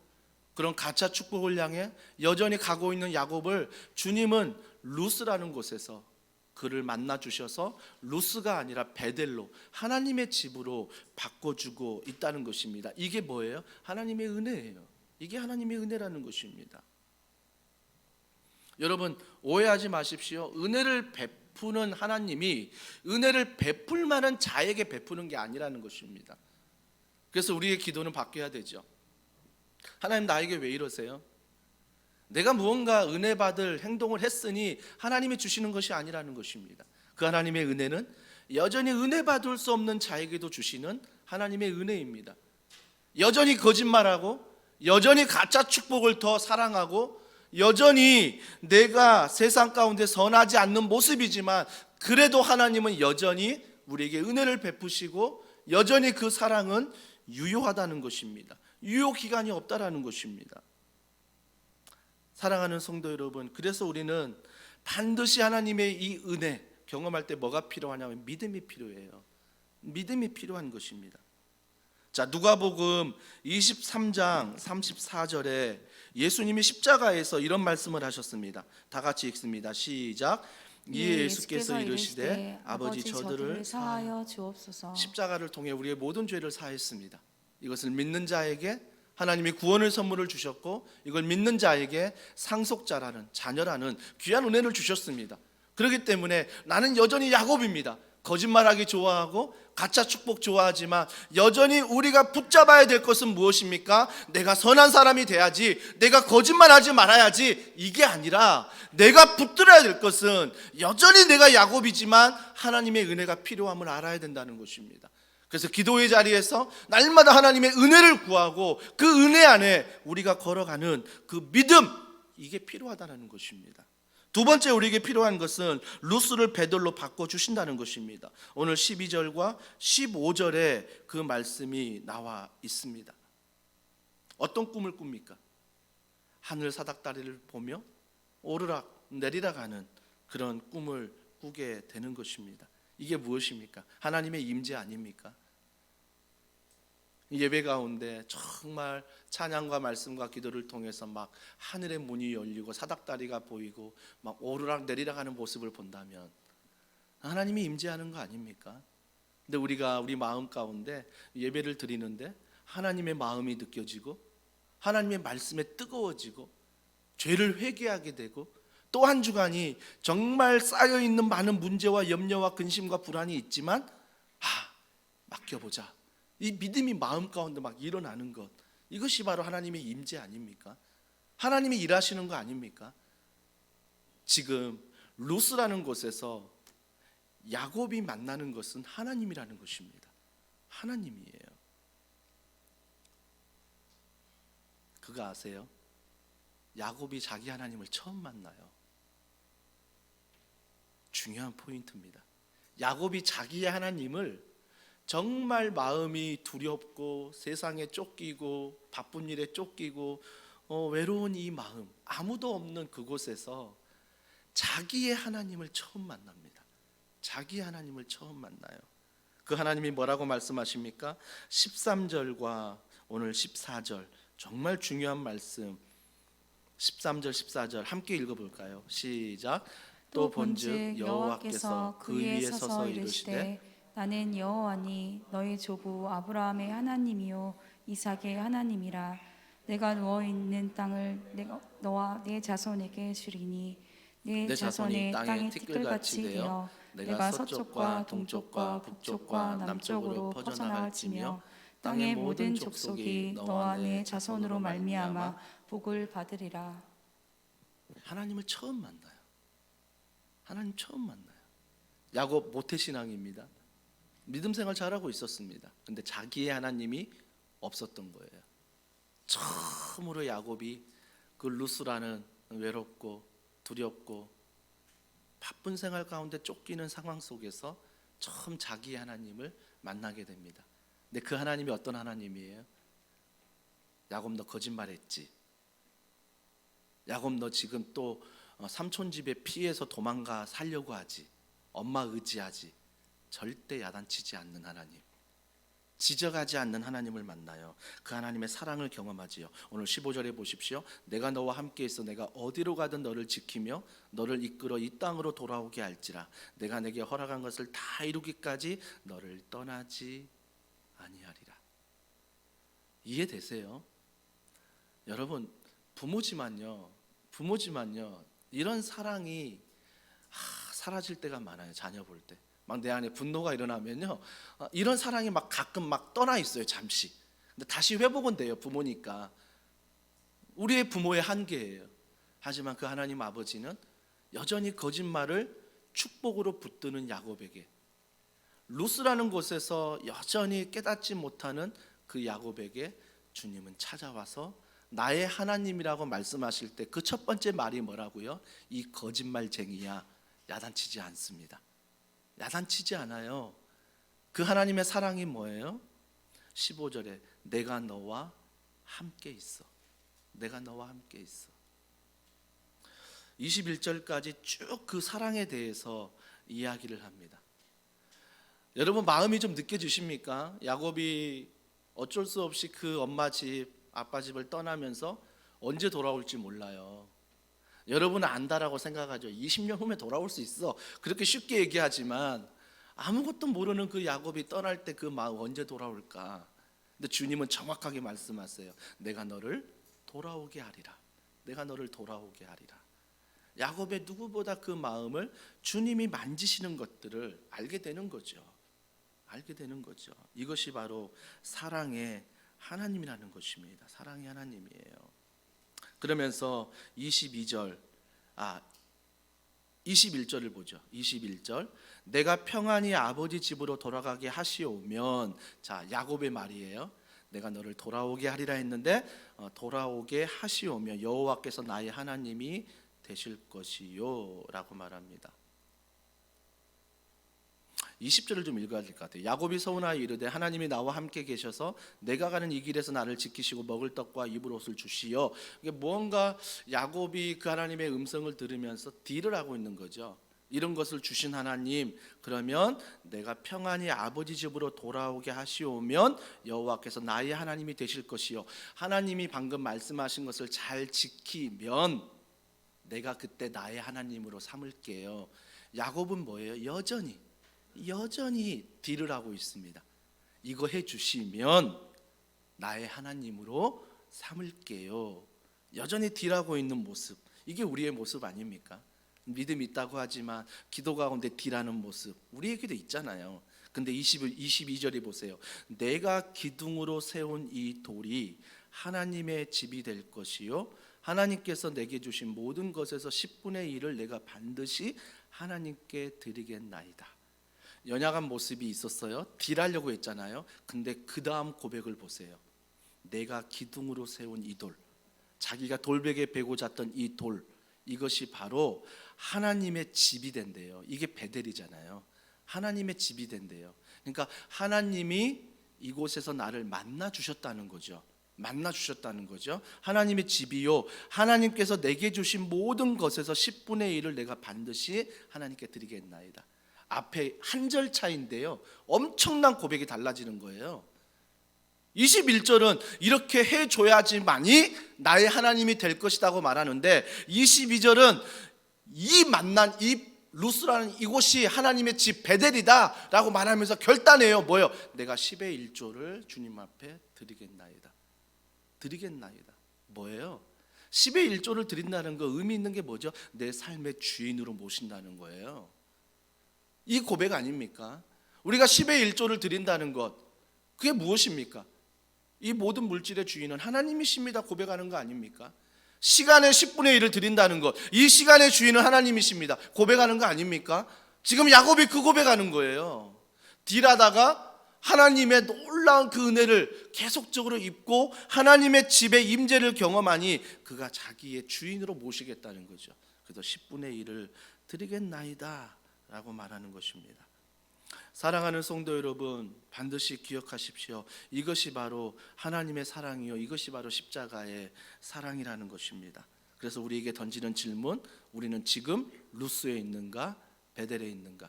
그런 가짜 축복을 향해 여전히 가고 있는 야곱을 주님은 루스라는 곳에서 그를 만나 주셔서 루스가 아니라 베델로 하나님의 집으로 바꿔주고 있다는 것입니다. 이게 뭐예요? 하나님의 은혜예요. 이게 하나님의 은혜라는 것입니다. 여러분 오해하지 마십시오. 은혜를 베푸는 하나님이 은혜를 베풀 만한 자에게 베푸는 게 아니라는 것입니다. 그래서 우리의 기도는 바뀌어야 되죠. 하나님 나에게 왜 이러세요? 내가 무언가 은혜 받을 행동을 했으니 하나님이 주시는 것이 아니라는 것입니다. 그 하나님의 은혜는 여전히 은혜 받을 수 없는 자에게도 주시는 하나님의 은혜입니다. 여전히 거짓말하고 여전히 가짜 축복을 더 사랑하고 여전히 내가 세상 가운데 선하지 않는 모습이지만 그래도 하나님은 여전히 우리에게 은혜를 베푸시고 여전히 그 사랑은 유효하다는 것입니다. 유효 기간이 없다라는 것입니다. 사랑하는 성도 여러분, 그래서 우리는 반드시 하나님의 이 은혜 경험할 때 뭐가 필요하냐면 믿음이 필요해요. 믿음이 필요한 것입니다. 자, 누가복음 23장 34절에 예수님이 십자가에서 이런 말씀을 하셨습니다. 다 같이 읽습니다. 시작. 이에 예수께서 이르시되 아버지 저들을 사하여 주옵소서. 십자가를 통해 우리의 모든 죄를 사했습니다. 이것을 믿는 자에게 하나님이 구원의 선물을 주셨고, 이걸 믿는 자에게 상속자라는, 자녀라는 귀한 은혜를 주셨습니다. 그렇기 때문에 나는 여전히 야곱입니다. 거짓말하기 좋아하고 가짜 축복 좋아하지만 여전히 우리가 붙잡아야 될 것은 무엇입니까? 내가 선한 사람이 돼야지, 내가 거짓말하지 말아야지, 이게 아니라 내가 붙들어야 될 것은 여전히 내가 야곱이지만 하나님의 은혜가 필요함을 알아야 된다는 것입니다. 그래서 기도의 자리에서 날마다 하나님의 은혜를 구하고 그 은혜 안에 우리가 걸어가는 그 믿음, 이게 필요하다는 것입니다. 두 번째 우리에게 필요한 것은 루스를 베들로 바꿔주신다는 것입니다. 오늘 12절과 15절에 그 말씀이 나와 있습니다. 어떤 꿈을 꿉니까? 하늘 사닥다리를 보며 오르락 내리락 하는 그런 꿈을 꾸게 되는 것입니다. 이게 무엇입니까? 하나님의 임재 아닙니까? 예배 가운데 정말 찬양과 말씀과 기도를 통해서 막 하늘의 문이 열리고 사닥다리가 보이고 막 오르락 내리락 하는 모습을 본다면 하나님이 임재하는 거 아닙니까? 근데 우리가 우리 마음 가운데 예배를 드리는데 하나님의 마음이 느껴지고 하나님의 말씀에 뜨거워지고 죄를 회개하게 되고 또 한 주간이 정말 쌓여있는 많은 문제와 염려와 근심과 불안이 있지만 맡겨보자, 이 믿음이 마음 가운데 막 일어나는 것, 이것이 바로 하나님의 임재 아닙니까? 하나님이 일하시는 거 아닙니까? 지금 루스라는 곳에서 야곱이 만나는 것은 하나님이라는 것입니다. 하나님이에요. 그거 아세요? 야곱이 자기 하나님을 처음 만나요. 중요한 포인트입니다. 야곱이 자기의 하나님을 정말 마음이 두렵고 세상에 쫓기고 바쁜 일에 쫓기고 외로운 이 마음, 아무도 없는 그곳에서 자기의 하나님을 처음 만납니다. 자기의 하나님을 처음 만나요. 그 하나님이 뭐라고 말씀하십니까? 13절과 오늘 14절, 정말 중요한 말씀. 13절 14절 함께 읽어볼까요? 시작. 또 본즉 여호와께서 그 위에 서서 이르시되 나는 여호와니 너희 조부 아브라함의 하나님이요 이삭의 하나님이라. 내가 누워 있는 땅을 너와 네 자손에게 주리니 내 자손의 땅에 티끌같이 되어 내가 서쪽과 동쪽과 북쪽과 남쪽으로 퍼져나갈지며 땅의 모든 족속이 너와 내 자손으로 말미암아 복을 받으리라. 하나님을 처음 만나요. 하나님 처음 만나요. 야곱 모태신앙입니다. 믿음 생활 잘하고 있었습니다. 근데 자기의 하나님이 없었던 거예요. 처음으로 야곱이 그 루스라는 외롭고 두렵고 바쁜 생활 가운데 쫓기는 상황 속에서 처음 자기의 하나님을 만나게 됩니다. 근데 그 하나님이 어떤 하나님이에요? 야곱 너 거짓말했지. 야곱 너 지금 또 삼촌 집에 피해서 도망가 살려고 하지. 엄마 의지하지. 절대 야단치지 않는 하나님, 지적하지 않는 하나님을 만나요. 그 하나님의 사랑을 경험하지요. 오늘 15절에 보십시오. 내가 너와 함께 있어 내가 어디로 가든 너를 지키며 너를 이끌어 이 땅으로 돌아오게 할지라. 내가 내게 허락한 것을 다 이루기까지 너를 떠나지 아니하리라. 이해되세요? 여러분, 부모지만요 이런 사랑이 사라질 때가 많아요. 자녀 볼 때 막 내 안에 분노가 일어나면요, 이런 사랑이 막 가끔 막 떠나 있어요. 잠시. 근데 다시 회복은 돼요. 부모니까. 우리의 부모의 한계예요. 하지만 그 하나님 아버지는 여전히 거짓말을 축복으로 붙드는 야곱에게, 루스라는 곳에서 여전히 깨닫지 못하는 그 야곱에게 주님은 찾아와서 나의 하나님이라고 말씀하실 때 그 첫 번째 말이 뭐라고요? 이 거짓말쟁이야, 야단치지 않습니다. 야단치지 않아요. 그 하나님의 사랑이 뭐예요? 15절에 내가 너와 함께 있어. 내가 너와 함께 있어. 21절까지 쭉 그 사랑에 대해서 이야기를 합니다. 여러분, 마음이 좀 느껴지십니까? 야곱이 어쩔 수 없이 그 엄마 집, 아빠 집을 떠나면서 언제 돌아올지 몰라요. 여러분은 안다라고 생각하죠. 20년 후면 돌아올 수 있어. 그렇게 쉽게 얘기하지만 아무것도 모르는 그 야곱이 떠날 때 그 마음 언제 돌아올까? 근데 주님은 정확하게 말씀하세요. 내가 너를 돌아오게 하리라. 내가 너를 돌아오게 하리라. 야곱의 누구보다 그 마음을 주님이 만지시는 것들을 알게 되는 거죠. 알게 되는 거죠. 이것이 바로 사랑의 하나님이라는 것입니다. 사랑의 하나님이에요. 그러면서 21절을 보죠. 21절. 내가 평안히 아버지 집으로 돌아가게 하시오면, 자, 야곱의 말이에요. 내가 너를 돌아오게 하리라 했는데 돌아오게 하시오면 여호와께서 나의 하나님이 되실 것이요 라고 말합니다. 20절을 좀 읽어야 될 것 같아요. 야곱이 서운하여 이르되 하나님이 나와 함께 계셔서 내가 가는 이 길에서 나를 지키시고 먹을 떡과 입을 옷을 주시어. 이게 무언가 야곱이 그 하나님의 음성을 들으면서 딜을 하고 있는 거죠. 이런 것을 주신 하나님, 그러면 내가 평안히 아버지 집으로 돌아오게 하시오면 여호와께서 나의 하나님이 되실 것이요, 하나님이 방금 말씀하신 것을 잘 지키면 내가 그때 나의 하나님으로 삼을게요. 야곱은 뭐예요? 여전히 딜을 하고 있습니다. 이거 해주시면 나의 하나님으로 삼을게요. 여전히 딜하고 있는 모습, 이게 우리의 모습 아닙니까? 믿음 있다고 하지만 기도 가운데 딜하는 모습 우리에게도 있잖아요. 근데 22절에 보세요. 내가 기둥으로 세운 이 돌이 하나님의 집이 될 것이요, 하나님께서 내게 주신 모든 것에서 10분의 1을 내가 반드시 하나님께 드리겠나이다. 연약한 모습이 있었어요. 딜하려고 했잖아요. 근데 그 다음 고백을 보세요. 내가 기둥으로 세운 이 돌, 자기가 돌베개 베고 잤던 이 돌, 이것이 바로 하나님의 집이 된대요. 이게 베델이잖아요. 하나님의 집이 된대요. 그러니까 하나님이 이곳에서 나를 만나 주셨다는 거죠. 만나 주셨다는 거죠. 하나님의 집이요, 하나님께서 내게 주신 모든 것에서 10분의 1을 내가 반드시 하나님께 드리겠나이다. 앞에 한 절 차인데요, 엄청난 고백이 달라지는 거예요. 21절은 이렇게 해줘야지만이 나의 하나님이 될 것이라고 말하는데, 22절은 이 만난 이 루스라는 이곳이 하나님의 집 베델이다 라고 말하면서 결단해요. 뭐요? 내가 10의 1조를 주님 앞에 드리겠나이다. 뭐예요? 10의 1조를 드린다는 거 의미 있는 게 뭐죠? 내 삶의 주인으로 모신다는 거예요. 이 고백 아닙니까? 우리가 10의 1조를 드린다는 것, 그게 무엇입니까? 이 모든 물질의 주인은 하나님이십니다 고백하는 거 아닙니까? 시간의 10분의 1을 드린다는 것, 이 시간의 주인은 하나님이십니다 고백하는 거 아닙니까? 지금 야곱이 그 고백하는 거예요. 딜하다가 하나님의 놀라운 그 은혜를 계속적으로 입고 하나님의 집의 임재를 경험하니 그가 자기의 주인으로 모시겠다는 거죠. 그래서 10분의 1을 드리겠나이다 라고 말하는 것입니다. 사랑하는 성도 여러분, 반드시 기억하십시오. 이것이 바로 하나님의 사랑이요, 이것이 바로 십자가의 사랑이라는 것입니다. 그래서 우리에게 던지는 질문, 우리는 지금 루스에 있는가 베델에 있는가?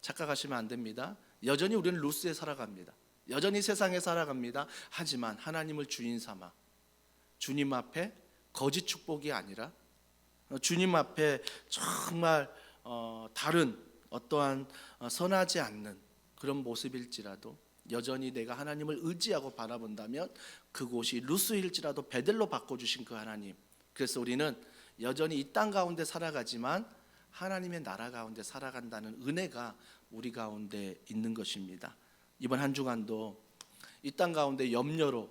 착각하시면 안 됩니다. 여전히 우리는 루스에 살아갑니다. 여전히 세상에 살아갑니다. 하지만 하나님을 주인 삼아 주님 앞에 거짓 축복이 아니라 주님 앞에 정말 다른 어떠한 선하지 않는 그런 모습일지라도 여전히 내가 하나님을 의지하고 바라본다면 그곳이 루스일지라도 베델로 바꿔주신 그 하나님, 그래서 우리는 여전히 이 땅 가운데 살아가지만 하나님의 나라 가운데 살아간다는 은혜가 우리 가운데 있는 것입니다. 이번 한 주간도 이 땅 가운데 염려로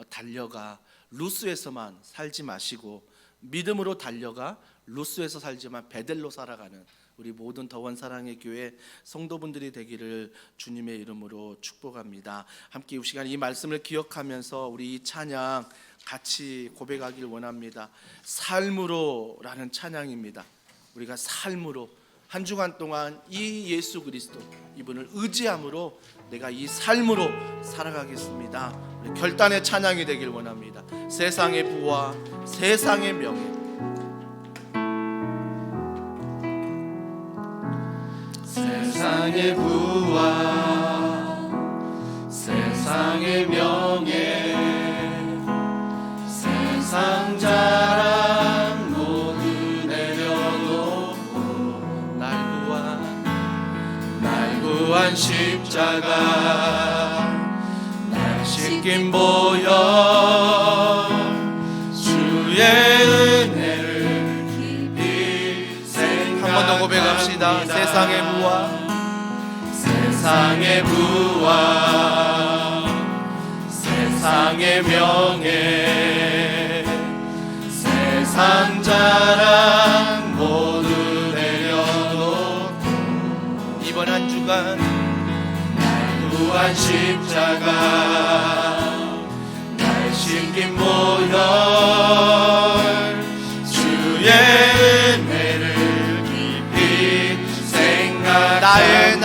달려가 루스에서만 살지 마시고 믿음으로 달려가 루스에서 살지만 베델로 살아가는 우리 모든 더원 사랑의 교회 성도분들이 되기를 주님의 이름으로 축복합니다. 함께 이 시간 이 말씀을 기억하면서 우리 이 찬양 같이 고백하길 원합니다. 삶으로라는 찬양입니다. 우리가 삶으로 한 주간 동안 이 예수 그리스도 이분을 의지함으로 내가 이 삶으로 살아가겠습니다. 우리 결단의 찬양이 되길 원합니다. 세상의 부와 세상의 명예, 세상의 부와 세상의 세상의 명예 세상 자랑 모두 내려놓고 날 구한 십자가 날 씻긴 보혈 주의 은혜를 깊이 생각합니다. 한 번 더 고백합시다. 세상의 부와 세상의 명예 세상 자랑 모두 내려놓고 이번 한 주간 날 구한 십자가 날 씻긴 보혈 주의 은혜를 깊이 생각합니다. 나의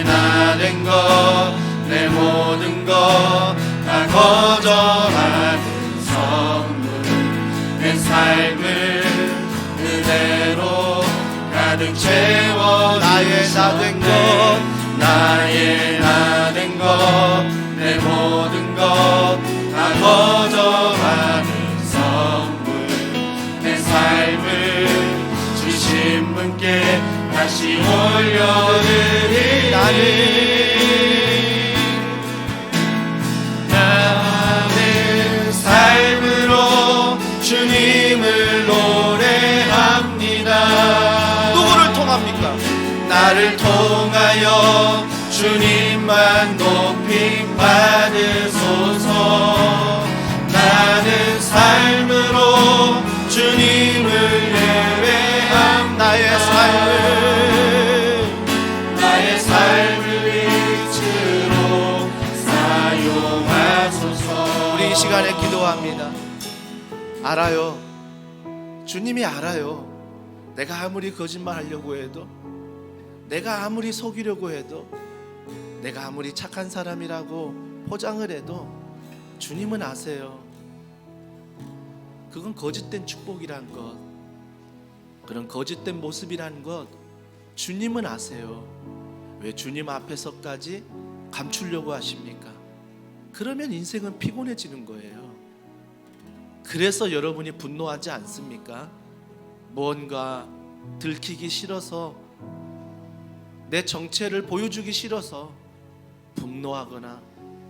나 된 것 내 모든 것 다 거절하는 선물 내 삶을 그대로 가득 채워 나의 나 된 것 내 모든 것 다 거절하는 선물 내 삶을 주신 분께 다시 올려드리니 나는 삶으로 주님을 노래합니다. 누구를 통합니까? 나를 통하여 주님만 높임 받으소서. 나는 삶으로 주님을 예배함. 나의 삶을 빛으로 사용하소서. 우리 이 시간에 기도합니다. 알아요. 주님이 알아요. 내가 아무리 거짓말하려고 해도, 내가 아무리 속이려고 해도, 내가 아무리 착한 사람이라고 포장을 해도 주님은 아세요. 그건 거짓된 축복이란 것, 그런 거짓된 모습이란 것 주님은 아세요. 왜 주님 앞에서까지 감추려고 하십니까? 그러면 인생은 피곤해지는 거예요. 그래서 여러분이 분노하지 않습니까? 뭔가 들키기 싫어서, 내 정체를 보여주기 싫어서 분노하거나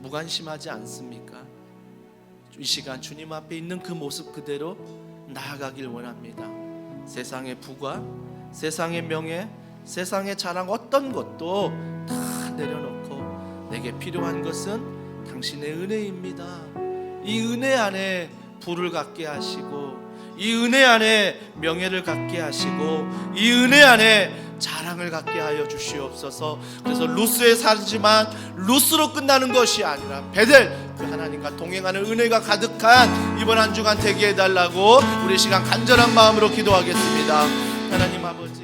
무관심하지 않습니까? 이 시간 주님 앞에 있는 그 모습 그대로 나아가길 원합니다. 세상의 부가, 세상의 명예, 세상의 자랑 어떤 것도 다 내려놓고 내게 필요한 것은 당신의 은혜입니다. 이 은혜 안에 부를 갖게 하시고, 이 은혜 안에 명예를 갖게 하시고, 이 은혜 안에 자랑을 갖게 하여 주시옵소서. 그래서 루스에 살지만 루스로 끝나는 것이 아니라 베델, 그 하나님과 동행하는 은혜가 가득한 이번 한 주간 되게 해달라고 우리 시간 간절한 마음으로 기도하겠습니다. 하나님 아버지,